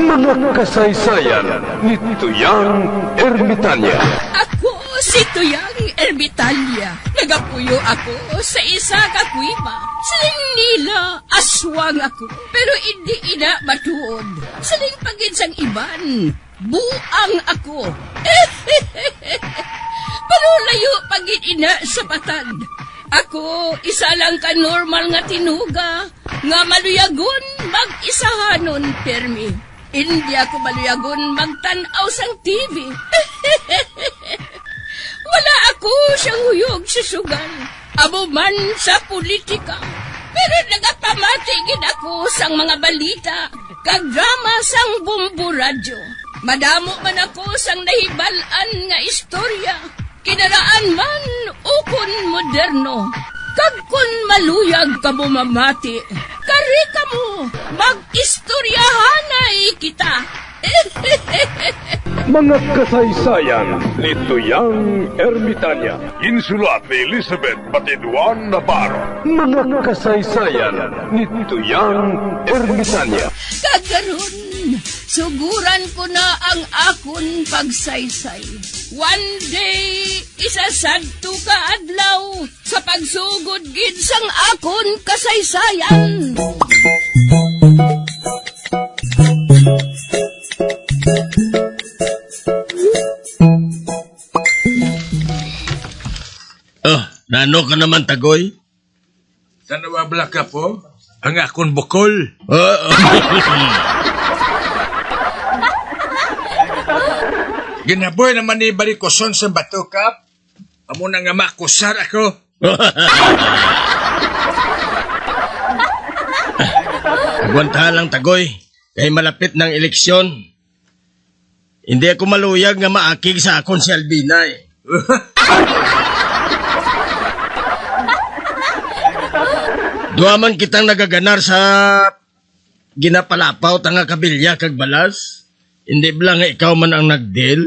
Mga kasaysayan ni Tuyang Ermitanya. Ako si Tuyang Ermitanya. Nagapuyo ako sa isa ka kuiba. Siling nila, aswang ako. Pero hindi ina matuod. Siling pagin sang iban, buang ako. Pero layo pagin ina sa patad. Ako, isa lang ka normal nga tinuga, nga maluyagon mag-isahanon, permi. Hindi ako maluyagon magtanaw sang TV. Wala ako siyang huyog sa sugal, abo man sa politika. Pero nagapamatigin ako sang mga balita, kag drama sang Bumbu Radyo. Madamo man ako sang nahibalan nga istorya, kinaraan man ukon moderno. Kag kun maluyag ka mo mamati, kari ka mo, mag-istoryahanay kita. Mga kasaysayan ni Tuyang Ermitanya. Insulat ni Elizabeth Batiduan Navarro. Mga kasaysayan ni Tuyang Ermitanya. Kagaron, suguran ko na ang akon pagsaysay. One day, isasadto ka adlaw sa pagsugod gid sang akon kasaysayan. Oh, nano ka naman, Tagoy? Sa nawabla ka po, ang akong bukol. Ginaboy naman ni Barikoson sa batukap. Amo na nga makusar ako. Agwanta lang, Tagoy. Kay malapit ng eleksyon. Hindi ako maluyag nga maakig sa akon si Albina eh. Duaman kitang nagaganar sa ginapalapaw tanga kabilya kag balas. Hindi blang nga ikaw man ang nagdeal.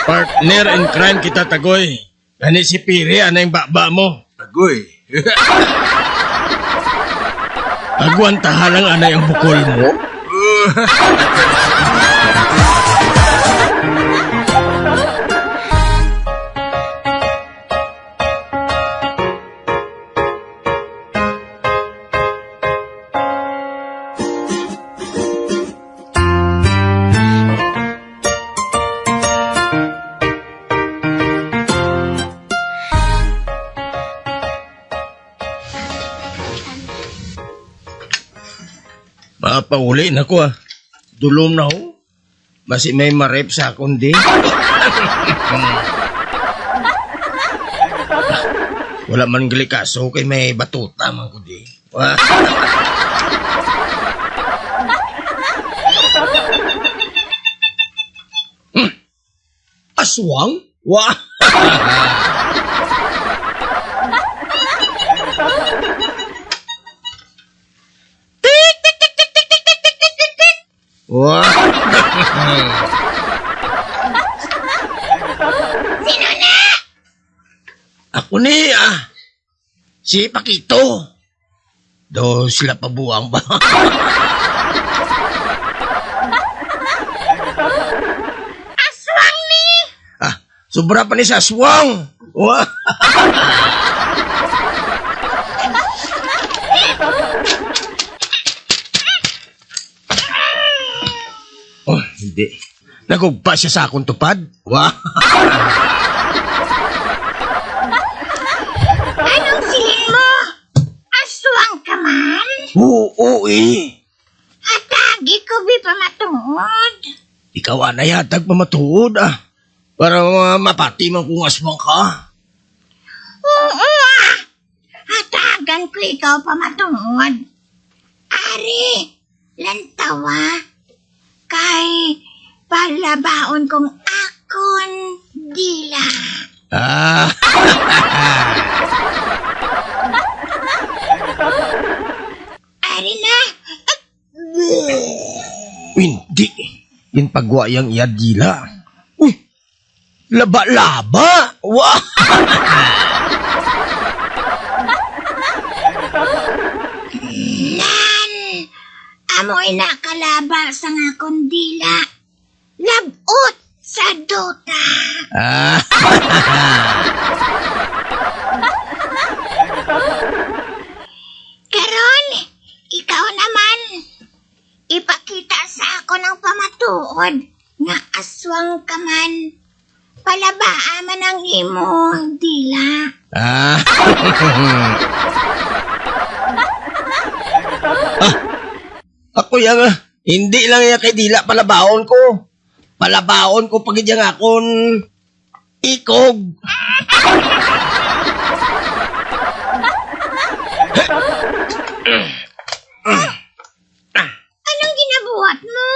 Partner in crime kita, Tagoy. Gani si Piri, anay baba mo. Agoy. Agwantahan lang anay ang bukol mo. Mapauli na ko ah. Dulom na ho. Basi may marep sa akong di. Wala man glikaso kay may batuta man ko di. Aswang? Wah! Wah! Sino na? Ako ni, si Pakito. Do sila pabuang ba? Aswang ni! Sobra pa ni sa aswang. Wah! Oh, hindi. Nagugpa siya sa akong tupad. Wah! Anong silin mo? Aswang ka man? Oo, eh. Hatagi ko bi pa matungod. Ikaw anay hatag pamatuod para mapati man kung aswang ka. Oo hatagan ko ikaw pa matungod. Ari, lantawa. Kay palabaon kong akon dila. Ari na. Hindi. Yung pagwayang iyadila. Uy! Laba-laba! Wah! Amoy nakalaba sa nga kondila. Labot sa duta. Ah, Karon, ikaw naman. Ipakita sa ako ng pamatuod nga aswang ka man. Palabaa man ang imong dila. ah. Ako yang hindi lang yan kay dila palabaon ko. Palabaon ko pag yang akon ikog. Anong ginabuhat mo?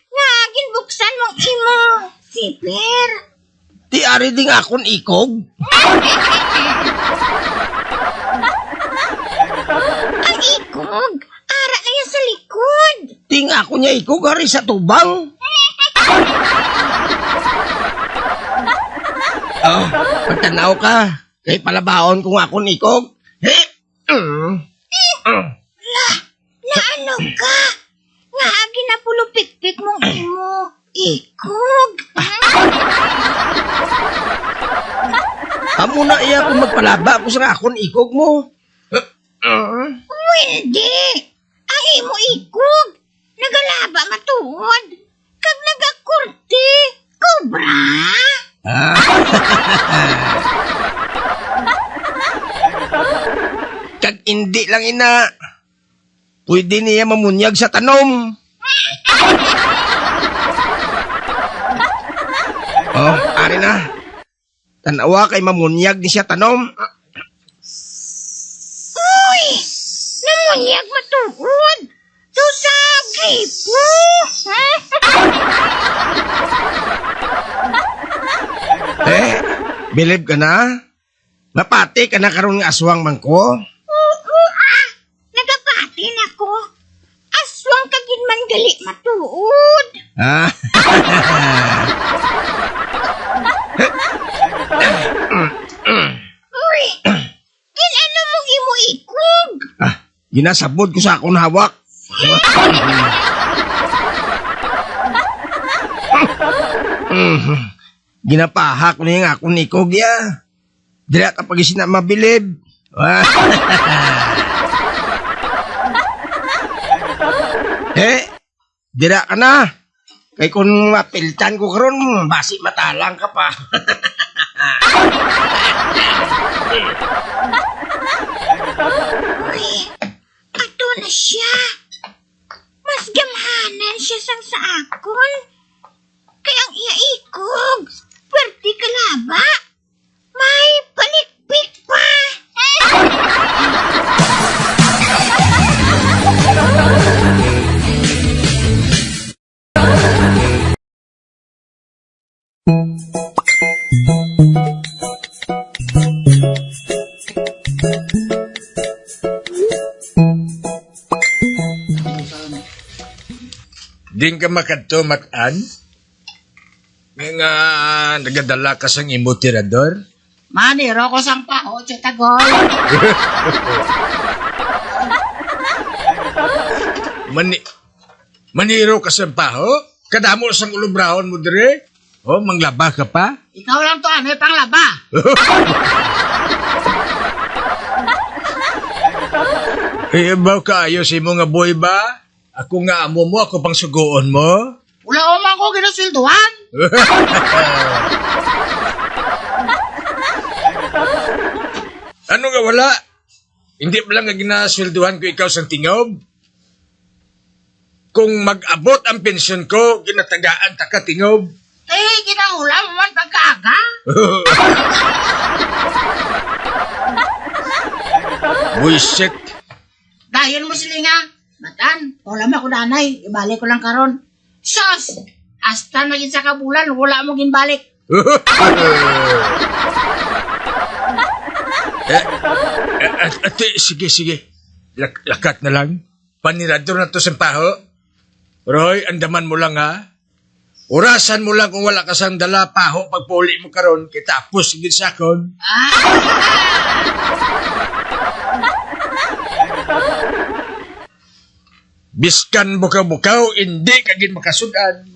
Nga, ginbuksan mong imo. Sipir. Di ari ding akon ikog. Ang ikog. Ara na yan sa likod. Ting ako niya ikog ari sa tubang. Oh, pagtanaw ka. Kay palabaon kung akon ikog. He? Na ano ka? Nga, ginapulupikpik mong imo. Ikog. Amo na iya kung magpalaba ko sa akon ikog mo. Hindi. Ang imo ikog. Nagalaba matuod. Kag nagakurti. Cobra. Kag hindi lang ina. Pwede niya mamunyag sa tanom. Oh, ari na. Tanawa kay mamunyag ni siya tanom. Uy! Namunyag matuod. Susagay po. Believe ka na? Mapati ka na karon nga aswang man ko? Oo, nagapatin ako. Aswang kagin man gali matuod. Ah. Uy! Ginano mong imo ikog? Ginasabod ko sa akong hawak. Ginapahak ko niya nga akong ikog ya. Dira kapag isina mabilib. Dira ka na. Kay kung mapiltan ko karon, basi matalang ka pa. Uy! Ato na siya. Mas gamhanan siya sang sa akon. Kaya ang iya ikog. Pwerte kalaba. May palikpik pa. Din ka makadto matan? Nga nagadala ka sang imo tirador? Maniro ko sang paho, Chutagol. Maniro ka sang paho? Kadamo sang ulubrahon mo dire? Oh, manglaba ka pa? Ikaw lang to, ano pang laba? Baw ka ayos imo nga boy ba? Ako nga amo mo, ako pang sugoon mo? Wala o man ko ginasilduhan. Ano nga wala? Hindi ba lang nga ginaswelduhan ko ikaw sa tingob? Kung mag-abot ang pensyon ko, ginatagaan ta ka tingob. Ginahula mo man pagkaaga. Buisit. Dayon mo silinga. Matan, wala mo ako danay. Ibalik ko lang karon. Sos! Hasta naging sa kabulan, wala mo ginbalik. Ate, sige. Lakat na lang. Panirador na to sa paho. Roy, andaman mo lang ha. Orasan mo lang kung wala ka sang dala paho pagpuli mo karon kitapos gid sakon. Biskan bukaw-bukaw, hindi kagin makasudan.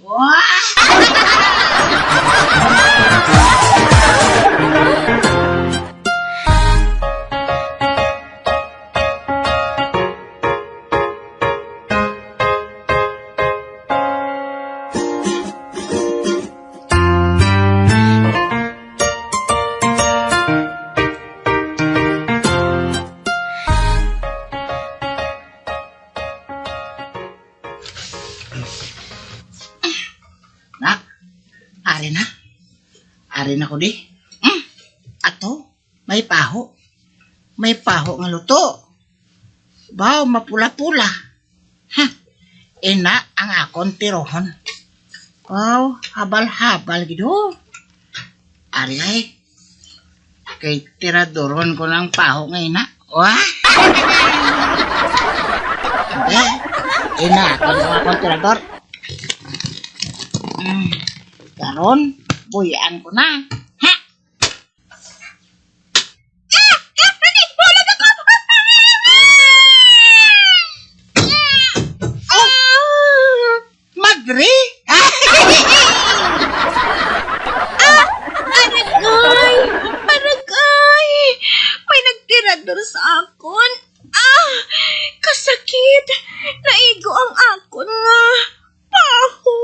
Nak, ari na. Ari na ko di. Ato, may paho. May paho nga luto. Baw, mapula-pula. Ha, ina ang akon tirohon. Wow, habal-habal gido. Ari ay, kay tiradoron ko ng paho nga ina. Wah! Hindi, ina, akon tirador. Karon, buyaan ko na. Ha? Madre? Aragay! Aragay! May nagtirador sa akon. Kasakit. Naigo ang akon nga. Paho.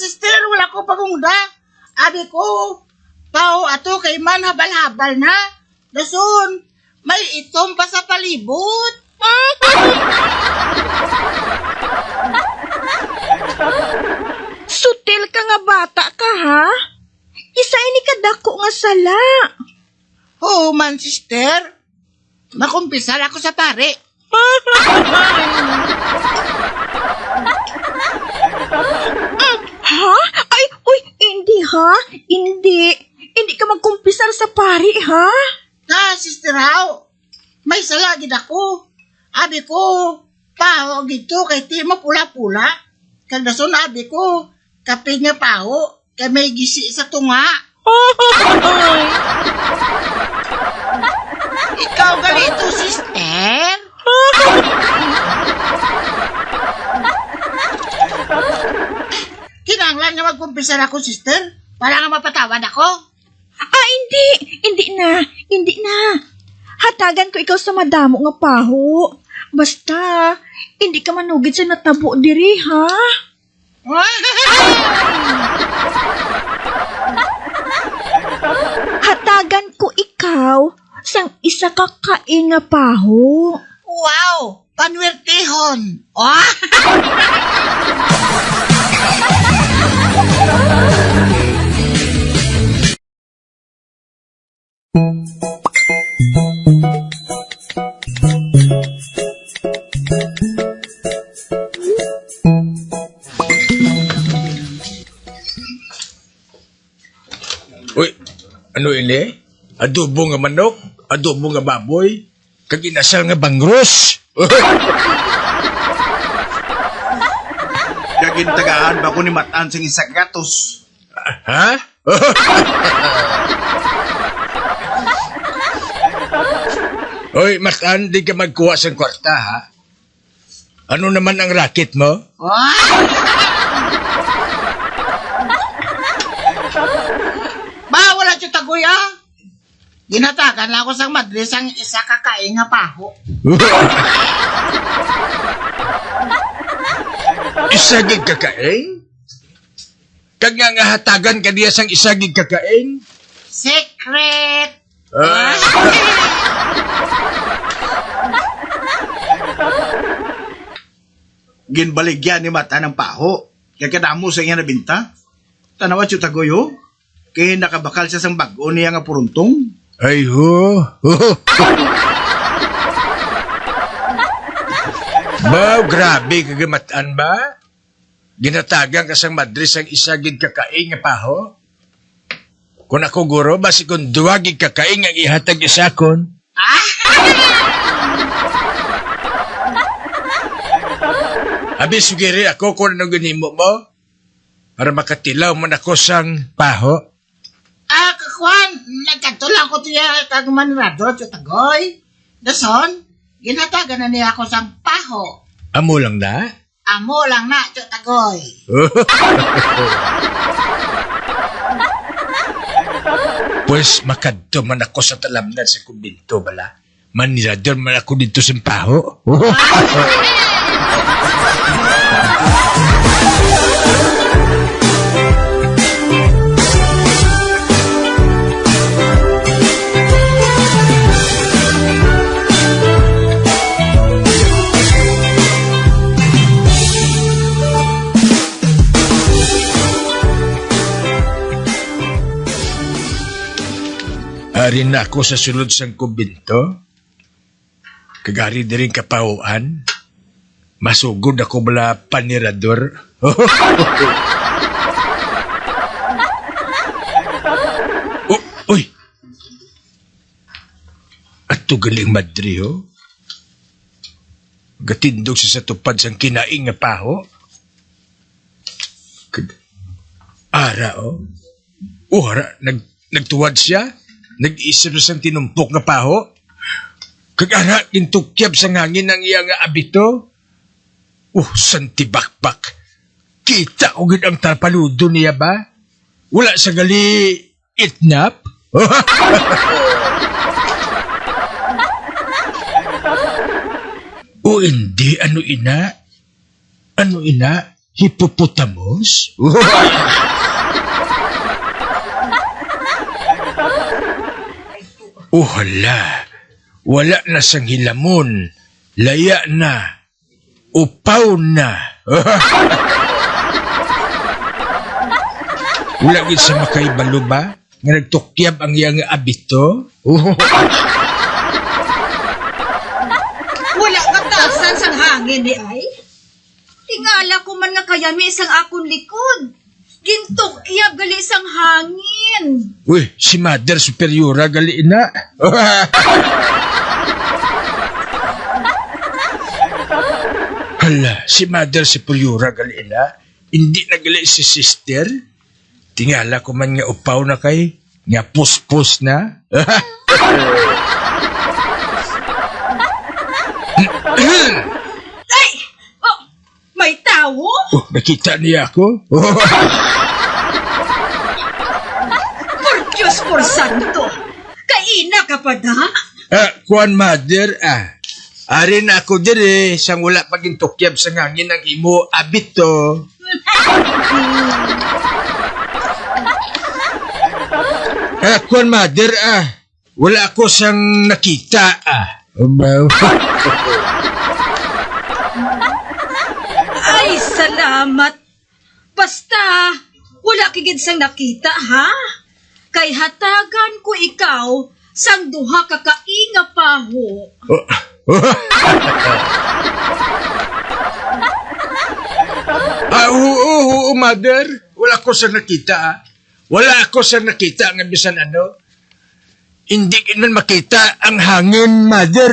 Sister, wala ko pagungda. Abi ko, tao ato kay man habal-habal na. Dason, may itom pa sa palibot. Sutil ka nga bata ka, ha? Isa ini kadako nga sala. Oo man, sister. Makumpisal ako sa pare. Ha? Ay, uy, hindi ha? Hindi. Hindi ka magkumpisal sa pari, ha? Sister How, may salagid ako. Abi ko, paho gito kay ti mapula-pula. Kagdason abi ko, kape nga paho, kay may gisi sa tunga. Ikaw ganito, sister? Kinanglan nga magkumpisal ako, sister. Para nga mapatawad ako. Hindi. Hindi na. Hindi na. Hatagan ko ikaw sa madamo nga paho. Basta, hindi ka manugid sa natabo diri, ha? Hatagan ko ikaw sang isa ka kain nga paho. Wow! Panwertehon! Uy, ano ini? Adobo nga manok, adobo nga baboy, kag inasal nga bangros. Kagintagaan ba ko ni Matan sing isang gatos? Ha? Uy, Matan, di ka magkuha sa kwarta, ha? Ano naman ang racket mo? Wala siya tagoy, Ginatagan lang ako sa madres ang isa kakain nga paho. Isagig kakain? Kag nga hatagan ka diya sang isagig kakain? Secret! Ginbaligyan ni Matan ng paho. Kaya kadamo sa iya nabinta. Tanawa siya tagoyo. Kaya nakabakal siya sang bago niya nga puruntong. Ay ho. Ba, grabe kagamataan ba? Ginatagan ka sang madres ang isagig kakain nga paho? Kung ako guro, basi kung duwagig kakain ang ihatag isakon. Abi, sugiri ako kung ano ganimo mo para makatilaw man ako sang paho. Kwan, nagkatulang ko tiya kag manrador sa tagoy. Dason, ginhatagan na niya ako sang paho. Amo lang na? Amo lang na, sa tagoy. Pues makadto man ako sa talamnan sa kumbinto bala. Manirador man ako dito sa paho. Ari na ako sa sulod sang kumbinto. Kagari di rin kapauan. Masugod ako bala panirador. Uy! Ato galing madri, ho? Gatindog siya sa tupad sang kinaing nga paho. Ara, oh. Ara, nagtuwad siya. Nag-isip sa tinumpok nga paho. Kag-ara, intukyab sa ngangin ang iya nga abito. Santibakbak. Kita ko gid ang tarpaludo niya ba? Wala sa gali itnap? Hindi, ano ina? Ano ina? Hippopotamus? Hala, wala na sang hilamon, laya na, upaw na. Wala gid sa makaibalo ba? Nga nagtukyab ang iyang abito? Wala ka tasan sang hangin ni ay. Tingala ko man nga kayami sang akong likod. Gintukyab gali sang hangin. Uy, si Mother Superiora gali na. Hala, si Mother Superiora gali na. Hindi na gali si Sister. Tingala ko man nga upaw na kay. Nga puspos na. Ay! Oh, may tawo? Nakita niya ako. Por Diyos por santo! Kaina ka pa da? Kuan Mother, Ari na ako dire, sang wala paging tukyab sa ngangin ng imo abito. Kuan Mother, wala ako sang nakita, Ay, salamat. Basta, wala kigid sang nakita, ha? Kay hatagan ko ikaw sang duha ka kainga paho. Oo, Mother. Wala ko sang nakita, Wala ako sang nakita nga bisan ano. Hindi man makita ang hangin, Mother,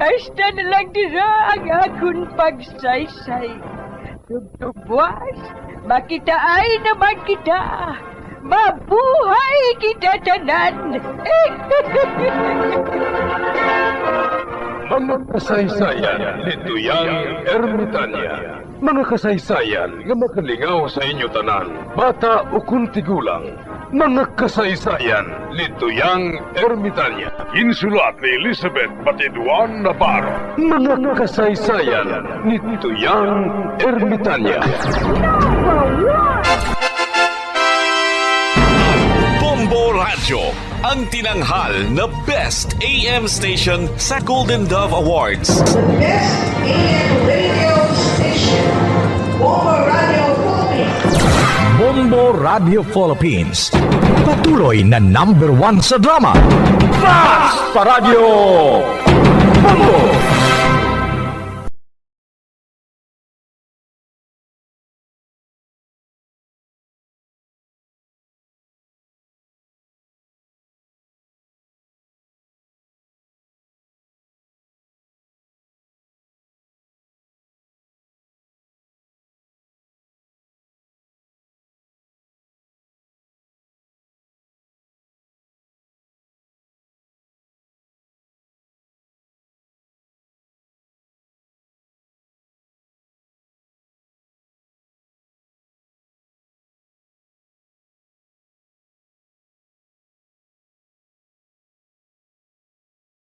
Hasta na lang dira ang akong pagsaysay. Tugtugwas, makitaay naman kita. Mabuhay kita tanan. Mga kasaysayan ni Tuyang Ermitanya. Mga kasaysayan nga makalingaw sa inyo tanan, bata o kuntigulang. Mga kasaysayan ni Tuyang Ermitanya. Insulat ni Elizabeth Batiduan Navarro. Mga kasaysayan ni Tuyang Ermitanya. Bombo Radio, ang tinanghal na Best AM Station sa Golden Dove Awards. Best AM radio station, Bombo Radio Philippines. Bombo Radio Philippines. patuloy na #1 sa drama. Fast sa radyo! Bongo!